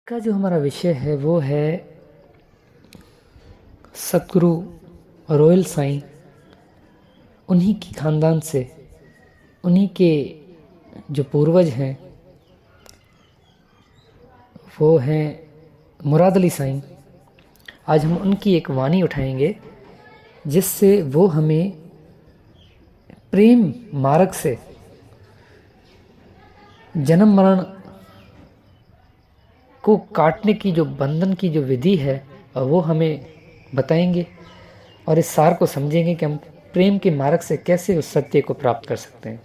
का जो हमारा विषय है वो है सतगुरु रॉयल साईं। उन्हीं की खानदान से, उन्हीं के जो पूर्वज हैं वो हैं मुराद अली साईं। आज हम उनकी एक वाणी उठाएंगे जिससे वो हमें प्रेम मार्ग से जन्म मरण को काटने की जो बंधन की जो विधि है वो हमें बताएंगे और इस सार को समझेंगे कि हम प्रेम के मार्ग से कैसे उस सत्य को प्राप्त कर सकते हैं।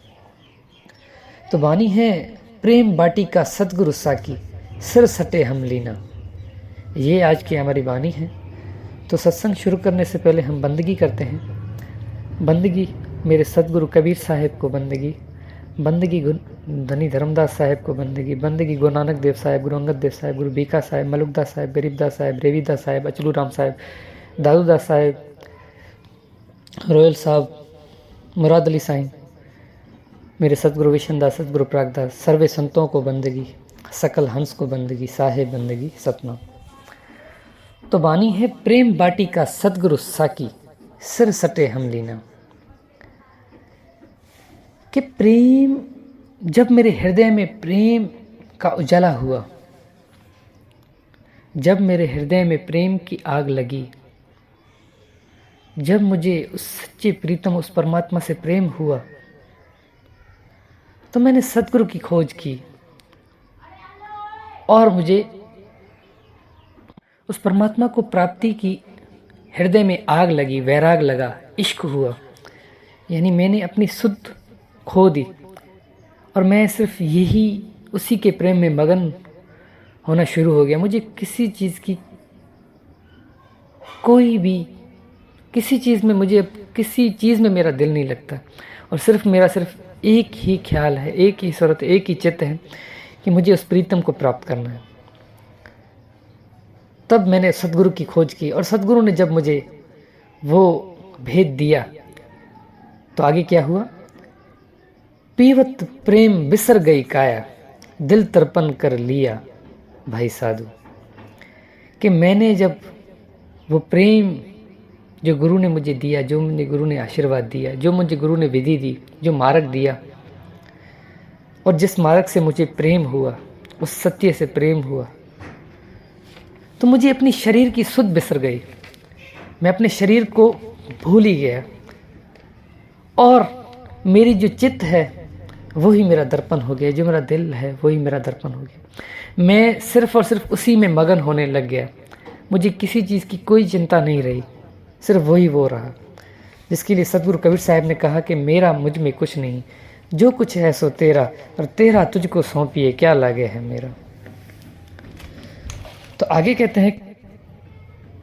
तो वाणी है, प्रेम बाटी का सतगुरु साकी, सिर सटे हम लीना। ये आज की हमारी वाणी है। तो सत्संग शुरू करने से पहले हम बंदगी करते हैं। बंदगी मेरे सतगुरु कबीर साहिब को बंदगी, बंदगी धनी धर्मदास साहिब को बंदगी, बंदगी गुरु नानक देव साहिब, गुरु अंगद देव साहिब, गुरु बीका साहिब, मलुकदास साहिब, गरीबदास साहिब, रेवीदास साहिब, अचलू राम साहिब, दादूदास साहिब, रॉयल साहब, मुराद अली साईं, मेरे सतगुरु विशनदास, सतगुरु प्रागदास, सर्वे संतों को बंदगी, सकल हंस को बंदगी, साहेब बंदगी सतनाम। तो वाणी है, प्रेम बाटी का सतगुरु साकी, सिर सटे हम लीना। कि प्रेम, जब मेरे हृदय में प्रेम का उजाला हुआ, जब मेरे हृदय में प्रेम की आग लगी, जब मुझे उस सच्चे प्रीतम उस परमात्मा से प्रेम हुआ, तो मैंने सतगुरु की खोज की और मुझे उस परमात्मा को प्राप्ति की हृदय में आग लगी, वैराग लगा, इश्क हुआ। यानी मैंने अपनी सुध खो दी और मैं सिर्फ यही उसी के प्रेम में मगन होना शुरू हो गया। मुझे किसी चीज़ की, कोई भी किसी चीज़ में, मुझे किसी चीज़ में मेरा दिल नहीं लगता और मेरा सिर्फ एक ही ख्याल है, एक ही सूरत, एक ही चित्त है कि मुझे उस प्रीतम को प्राप्त करना है। तब मैंने सतगुरु की खोज की और सतगुरु ने जब मुझे वो भेद दिया तो आगे क्या हुआ? पीवत प्रेम बिसर गई काया, दिल तर्पण कर लिया भाई साधु। कि मैंने जब वो प्रेम जो गुरु ने मुझे दिया, जो मुझे गुरु ने आशीर्वाद दिया, जो मुझे गुरु ने विधि दी, जो मार्ग दिया और जिस मार्ग से मुझे प्रेम हुआ, उस सत्य से प्रेम हुआ, तो मुझे अपनी शरीर की सुध बिसर गई। मैं अपने शरीर को भूल ही गया और मेरी जो चित्त है वही मेरा दर्पण हो गया, जो मेरा दिल है वही मेरा दर्पण हो गया। मैं सिर्फ और सिर्फ उसी में मगन होने लग गया। मुझे किसी चीज़ की कोई चिंता नहीं रही, सिर्फ वही वो रहा। जिसके लिए सतगुरु कबीर साहब ने कहा कि मेरा मुझ में कुछ नहीं, जो कुछ है सो तेरा, और तेरा तुझको सौंपिए क्या लागे है मेरा। तो आगे कहते हैं,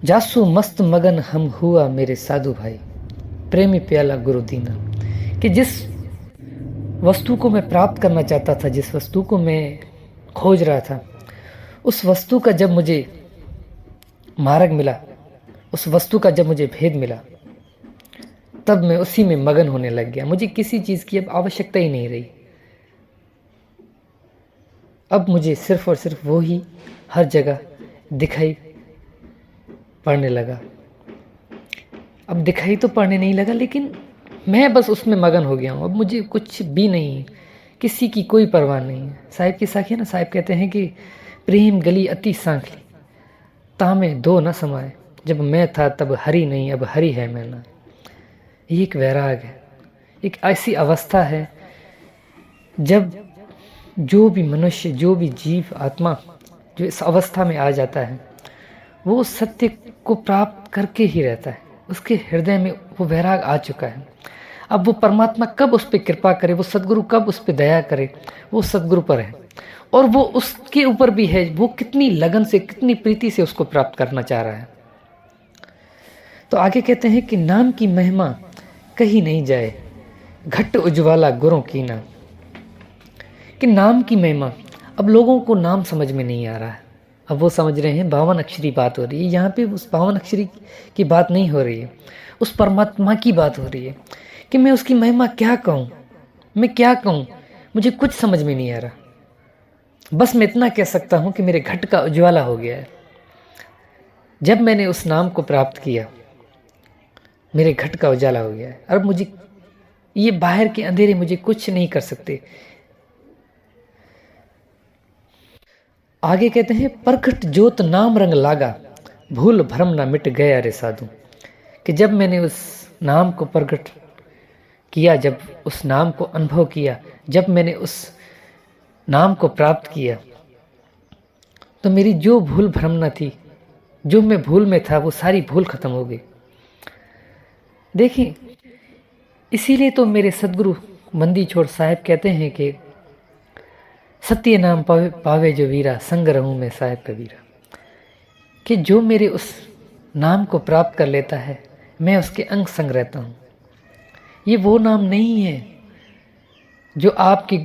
जासू मस्त मगन हम हुआ मेरे साधु भाई, प्रेमी प्याला गुरु दीना। कि जिस वस्तु को मैं प्राप्त करना चाहता था, जिस वस्तु को मैं खोज रहा था, उस वस्तु का जब मुझे मार्ग मिला, उस वस्तु का जब मुझे भेद मिला, तब मैं उसी में मगन होने लग गया। मुझे किसी चीज़ की अब आवश्यकता ही नहीं रही। अब मुझे सिर्फ और सिर्फ वो ही हर जगह दिखाई पड़ने लगा। अब दिखाई तो पड़ने नहीं लगा, लेकिन मैं बस उसमें मगन हो गया हूँ। अब मुझे कुछ भी नहीं, किसी की कोई परवाह नहीं है। साहिब की साखी है ना, साहिब कहते हैं कि प्रेम गली अति सांखली, तामे दो न समाए, जब मैं था तब हरि नहीं, अब हरि है मैं ना। ये एक वैराग है, एक ऐसी अवस्था है जब जो भी मनुष्य, जो भी जीव आत्मा जो इस अवस्था में आ जाता है, वो सत्य को प्राप्त करके ही रहता है। उसके हृदय में वो वैराग आ चुका है। अब वो परमात्मा कब उस पर कृपा करे, वो सदगुरु कब उस पर दया करे, वो सदगुरु पर है और वो उसके ऊपर भी है, वो कितनी लगन से, कितनी प्रीति से उसको प्राप्त करना चाह रहा है। तो आगे कहते हैं कि नाम की महिमा कहीं नहीं जाए, घट उज्ज्वला गुरों की ना। कि नाम की महिमा, अब लोगों को नाम समझ में नहीं आ रहा है। अब वो समझ रहे हैं 52 अक्षरी बात हो रही है। यहाँ पे उस 52 अक्षरी की बात नहीं हो रही है, उस परमात्मा की बात हो रही है कि मैं उसकी महिमा क्या कहूँ, मैं क्या कहूँ, मुझे कुछ समझ में नहीं आ रहा। बस मैं इतना कह सकता हूँ कि मेरे घट का उज्ज्वला हो गया है। जब मैंने उस नाम को प्राप्त किया, मेरे घट का उजाला हो गया है। अब मुझे ये बाहर के अंधेरे मुझे कुछ नहीं कर सकते। आगे कहते हैं, प्रकट ज्योत नाम रंग लागा, भूल भ्रम ना मिट गया रे साधु। कि जब मैंने उस नाम को प्रकट किया, जब उस नाम को अनुभव किया, जब मैंने उस नाम को प्राप्त किया, तो मेरी जो भूल भ्रम न थी, जो मैं भूल में था, वो सारी भूल खत्म हो गई। देखिए, इसीलिए तो मेरे सदगुरु मंदी छोड़ साहब कहते हैं कि सत्य नाम पावे, पावे जो वीरा, संग रहूं मैं साहब कबीरा। कि जो मेरे उस नाम को प्राप्त कर लेता है, मैं उसके अंग संग रहता हूँ। ये वो नाम नहीं है जो आपके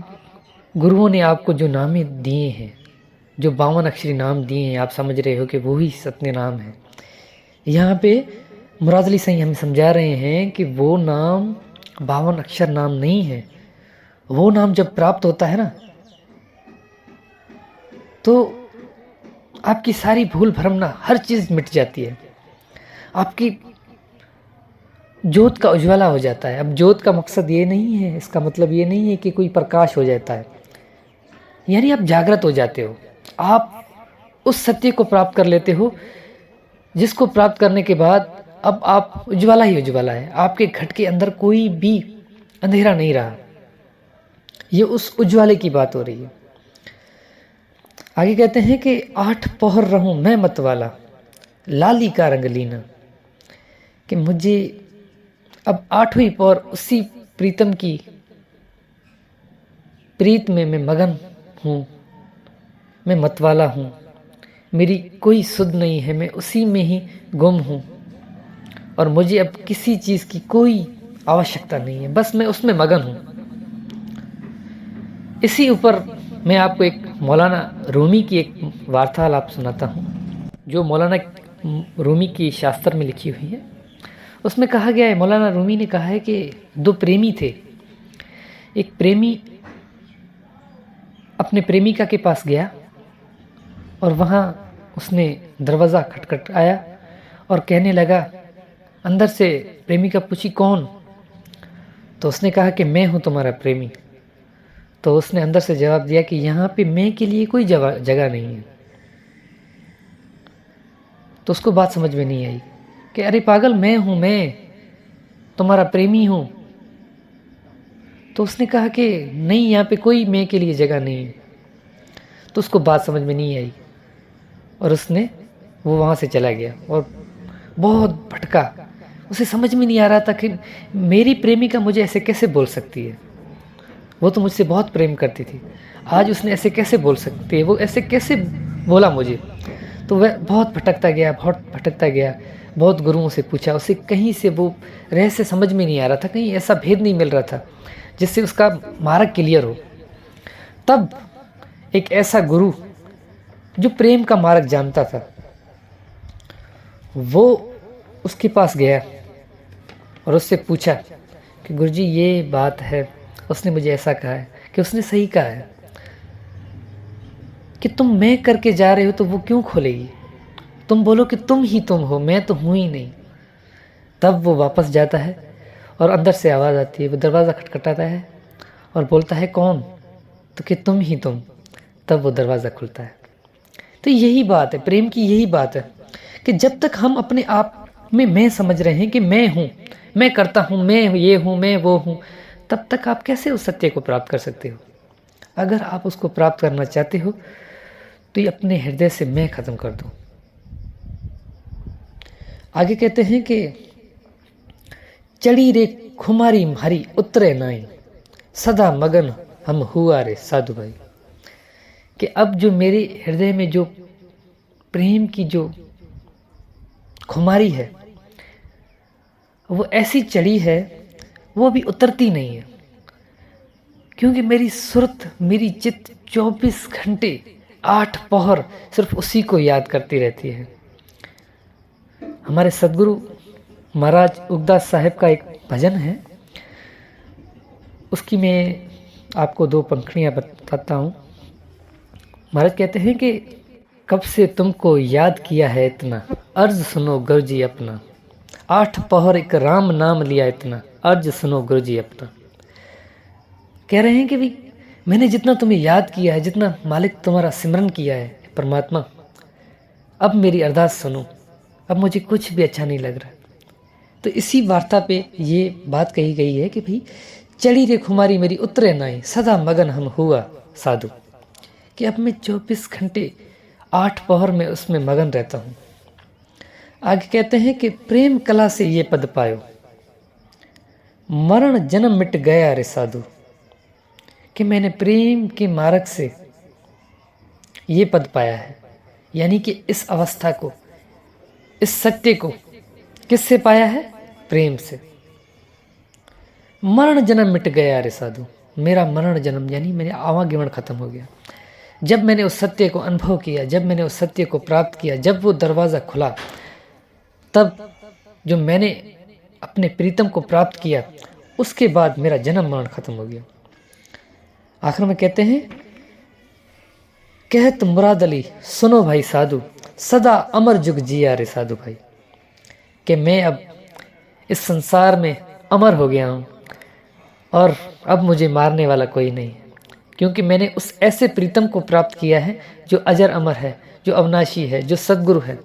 गुरुओं ने आपको जो नाम दिए हैं, जो 52 अक्षरी नाम दिए हैं, आप समझ रहे हो कि वो ही सत्य नाम है। यहाँ पे मुराद अली साईं हमें समझा रहे हैं कि वो नाम 52 अक्षर नाम नहीं है। वो नाम जब प्राप्त होता है ना, तो आपकी सारी भूल भ्रमना हर चीज़ मिट जाती है। आपकी ज्योत का उज्ज्वला हो जाता है। अब ज्योत का मकसद ये नहीं है, इसका मतलब ये नहीं है कि कोई प्रकाश हो जाता है, यानी आप जागृत हो जाते हो। आप उस सत्य को प्राप्त कर लेते हो, जिसको प्राप्त करने के बाद अब आप उज्ज्वला ही उज्ज्वला है। आपके घट के अंदर कोई भी अंधेरा नहीं रहा। ये उस उज्ज्वले की बात हो रही है। आगे कहते हैं कि 8 पहर रहूं मैं मतवाला, लाली का रंग लीना। कि मुझे अब 8वीं पहर उसी प्रीतम की प्रीत में मैं मगन हूँ, मैं मतवाला हूँ। मेरी कोई सुध नहीं है, मैं उसी में ही गुम हूँ और मुझे अब किसी चीज़ की कोई आवश्यकता नहीं है, बस मैं उसमें मगन हूँ। इसी ऊपर मैं आपको एक मौलाना रूमी की एक वार्तालाप सुनाता हूँ, जो मौलाना रूमी की शास्त्र में लिखी हुई है। उसमें कहा गया है, मौलाना रूमी ने कहा है कि 2 प्रेमी थे। एक प्रेमी अपने प्रेमिका के पास गया और वहाँ उसने दरवाज़ा खटखटाया और कहने लगा, अंदर से प्रेमिका पूछी कौन? तो उसने कहा कि मैं हूँ तुम्हारा प्रेमी। तो उसने अंदर से जवाब दिया कि यहाँ पे मैं के लिए कोई जगह नहीं है। तो उसको बात समझ में नहीं आई कि अरे पागल, मैं हूँ, मैं तुम्हारा प्रेमी हूँ। तो उसने कहा कि नहीं, यहाँ पे कोई मैं के लिए जगह नहीं है। तो उसको बात समझ में नहीं आई और वो वहाँ से चला गया और बहुत भटका। उसे समझ में नहीं आ रहा था कि मेरी प्रेमिका मुझे ऐसे कैसे बोल सकती है। वो तो मुझसे बहुत प्रेम करती थी, आज उसने ऐसे कैसे बोल सकती है, वो ऐसे कैसे बोला मुझे। तो वह बहुत भटकता गया, बहुत गुरुओं से पूछा, उसे कहीं से वो रहस्य समझ में नहीं आ रहा था, कहीं ऐसा भेद नहीं मिल रहा था जिससे उसका मार्ग क्लियर हो। तब एक ऐसा गुरु जो प्रेम का मार्ग जानता था, वो उसके पास गया और उससे पूछा कि गुरुजी ये बात है, उसने मुझे ऐसा कहा है कि उसने सही कहा है कि तुम मैं करके जा रहे हो तो वो क्यों खोलेगी, तुम बोलो कि तुम ही तुम हो, मैं तो हूँ ही नहीं। तब वो वापस जाता है और अंदर से आवाज़ आती है, वो दरवाज़ा खटखटाता है और बोलता है कौन? तो कि तुम ही तुम। तब वो दरवाज़ा खुलता है। तो यही बात है, प्रेम की यही बात है कि जब तक हम अपने आप में मैं समझ रहे हैं कि मैं हूँ, मैं करता हूँ, मैं ये हूँ, मैं वो हूँ, तब तक आप कैसे उस सत्य को प्राप्त कर सकते हो? अगर आप उसको प्राप्त करना चाहते हो तो ये अपने हृदय से मैं ख़त्म कर दो। आगे कहते हैं कि चढ़ी रे खुमारी म्हारी उतरे नाई, सदा मगन हम हुआ रे साधु भाई। कि अब जो मेरे हृदय में जो प्रेम की जो खुमारी है, वो ऐसी चढ़ी है, वो भी उतरती नहीं है, क्योंकि मेरी सुरत, मेरी चित्त 24 घंटे 8 पहर सिर्फ उसी को याद करती रहती है। हमारे सदगुरु महाराज उगदास साहब का एक भजन है, उसकी मैं आपको 2 पंक्तियाँ बताता हूँ। महाराज कहते हैं कि कब से तुमको याद किया है इतना, अर्ज सुनो गुरुजी अपना। 8 पहर एक राम नाम लिया इतना, अर्ज सुनो गुरुजी अपना। कह रहे हैं कि भाई मैंने जितना तुम्हें याद किया है, जितना मालिक तुम्हारा सिमरन किया है परमात्मा, अब मेरी अरदास सुनो, अब मुझे कुछ भी अच्छा नहीं लग रहा। तो इसी वार्ता पे ये बात कही गई है कि भाई चढ़ी रे खुमारी मेरी उतरे नाई, सदा मगन हम हुआ साधु। कि अब मैं 24 घंटे 8 पहर में उसमें मगन रहता हूँ। आगे कहते हैं कि प्रेम कला से ये पद पायो, मरण जन्म मिट गया रे साधु। कि मैंने प्रेम के मार्ग से ये पद पाया है, यानी कि इस अवस्था को, इस सत्य को किससे पाया है? प्रेम से। मरण जन्म मिट गया रे साधु, मेरा मरण जन्म यानी मेरा आवागमन खत्म हो गया। जब मैंने उस सत्य को अनुभव किया, जब मैंने उस सत्य को प्राप्त किया, जब वो दरवाज़ा खुला, तब जो मैंने अपने प्रीतम को प्राप्त किया, उसके बाद मेरा जन्म मरण खत्म हो गया। आखिर में कहते हैं, कहत मुराद अली सुनो भाई साधु, सदा अमर जुग जिया रे साधु भाई। कि मैं अब इस संसार में अमर हो गया हूँ और अब मुझे मारने वाला कोई नहीं है, क्योंकि मैंने उस ऐसे प्रीतम को प्राप्त किया है जो अजर अमर है, जो अविनाशी है, जो सद्गुरु है,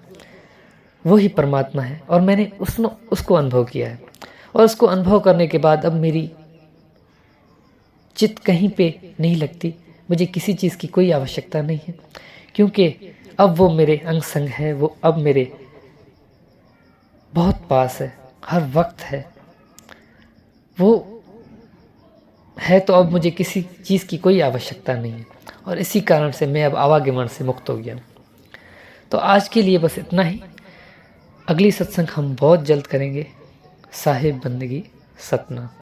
वो ही परमात्मा है। और मैंने उसको अनुभव किया है, और उसको अनुभव करने के बाद अब मेरी चित्त कहीं पे नहीं लगती, मुझे किसी चीज़ की कोई आवश्यकता नहीं है, क्योंकि अब वो मेरे अंग संग है, वो अब मेरे बहुत पास है, हर वक्त है, वो है। तो अब मुझे किसी चीज़ की कोई आवश्यकता नहीं है, और इसी कारण से मैं अब आवागमन से मुक्त हो गया हूँ। तो आज के लिए बस इतना ही। अगली सत्संग हम बहुत जल्द करेंगे। साहिब बंदगी सतना।